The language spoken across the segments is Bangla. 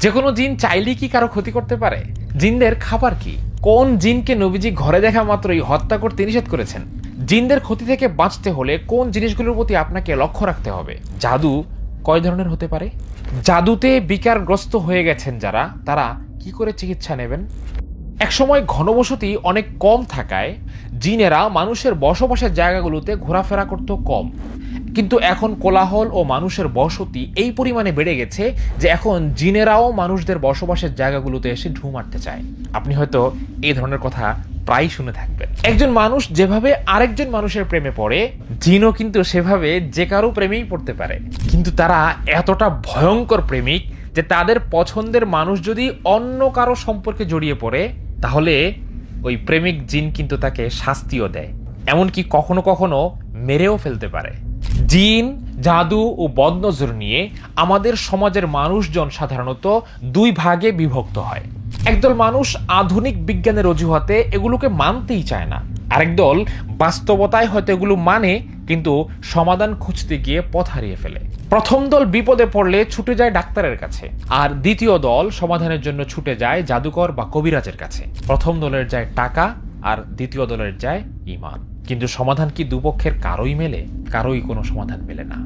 যে কোনো জিন চাইলেই কি কারো ক্ষতি করতে পারে? জিনদের খাবার কি? কোন জিনকে নবীজি ঘরে দেখা মাত্রই হত্যা করতে নিষেধ করেছেন? জিনদের ক্ষতি থেকে বাঁচতে হলে কোন জিনিসগুলোর প্রতি আপনাকে লক্ষ্য রাখতে হবে? জাদু কয় ধরনের হতে পারে? জাদুতে বিকারগ্রস্ত হয়ে গেছেন যারা, তারা কি করে চিকিৎসা নেবেন? একসময় ঘনবসতি অনেক কম থাকায় জিনেরা মানুষের বসবাসের জায়গাগুলোতে ঘোরাফেরা করত কম, কিন্তু এখন কোলাহল ও মানুষের বসতি এই পরিমাণে বেড়ে গেছে যে এখন জিনেরাও মানুষদের বসবাসের জায়গাগুলোতে এসে ঢু মারতে চায়। আপনি হয়তো এই ধরনের কথা প্রায় শুনে থাকবেন। একজন মানুষ যেভাবে আরেকজন মানুষের প্রেমে পড়ে, জিনও কিন্তু সেভাবে যে কারো প্রেমেই পড়তে পারে। কিন্তু তারা এতটা ভয়ঙ্কর প্রেমিক যে তাদের পছন্দের মানুষ যদি অন্য কারো সম্পর্কে জড়িয়ে পড়ে, তাহলে ওই প্রেমিক জিন কিন্তু তাকে শাস্তিও দেয়, এমনকি কখনো কখনো মেরেও ফেলতে পারে। জিন, জাদু ও বদনজর নিয়ে আমাদের সমাজের মানুষজন সাধারণত দুই ভাগে বিভক্ত হয়। একদল মানুষ আধুনিক বিজ্ঞানের অজুহাতে এগুলোকে মানতেই চায় না, আরেক দল বাস্তবতায় হয়তো এগুলো মানে, কিন্তু সমাধান খুঁজতে গিয়ে পথ হারিয়ে ফেলে। প্রথম দল বিপদে পড়লে ছুটে যায় ডাক্তারের কাছে, আর দ্বিতীয় দল সমাধানের জন্য ছুটে যায় জাদুকর বা কবিরাজের কাছে। প্রথম দলের যায় টাকা, আর দ্বিতীয় দলের যায় ঈমান। কিন্তু সমাধান কি দুপক্ষের কারোই মেলে? কারোই কোনো সমাধান মেলে না।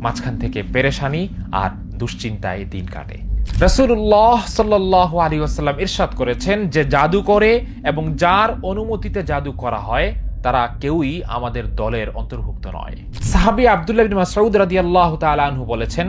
মাঝখান থেকে পেরেশানি আর দুশ্চিন্তায় দিন কাটে। রাসূলুল্লাহ সাল্লাল্লাহু আলাইহি ওয়াসাল্লাম ইরশাদ করেছেন যে জাদু করে এবং যার অনুমতিতে জাদু করা হয় তারা কেউই আমাদের দলের অন্তর্ভুক্ত নয়। সাহাবী আব্দুল্লাহ ইবনে মাসউদ রাদিয়াল্লাহু তাআলা আনহু বলেছেন,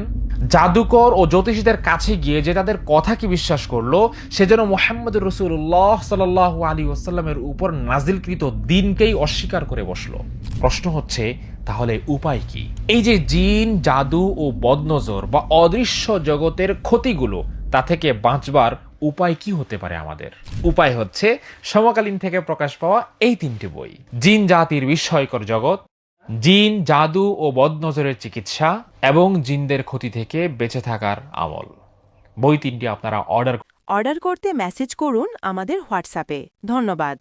জাদুকর ও জ্যোতিষীদের কাছে গিয়ে যে তাদের কথা কি বিশ্বাস করলো, সে যেন মুহাম্মদুর রাসূলুল্লাহ সাল্লাল্লাহু আলাইহি ওয়াসাল্লামের উপর নাজিলকৃত দ্বীনকেই অস্বীকার করে বসলো। প্রশ্ন হচ্ছে, তাহলে উপায় কি? এই যে জিন, জাদু ও বদনজর বা অদৃশ্য জগতের ক্ষতিগুলো, তা থেকে বাঁচবার উপায় কি হতে পারে আমাদের? উপায় হচ্ছে সমকালীন থেকে প্রকাশ পাওয়া এই তিনটি বই: জিন জাতির বিস্ময়কর জগৎ, জিন, জাদু ও বদনজরের চিকিৎসা এবং জিনদের ক্ষতি থেকে বেঁচে থাকার আমল। বই তিনটি আপনারা অর্ডার অর্ডার করতে মেসেজ করুন আমাদের হোয়াটসঅ্যাপে। ধন্যবাদ।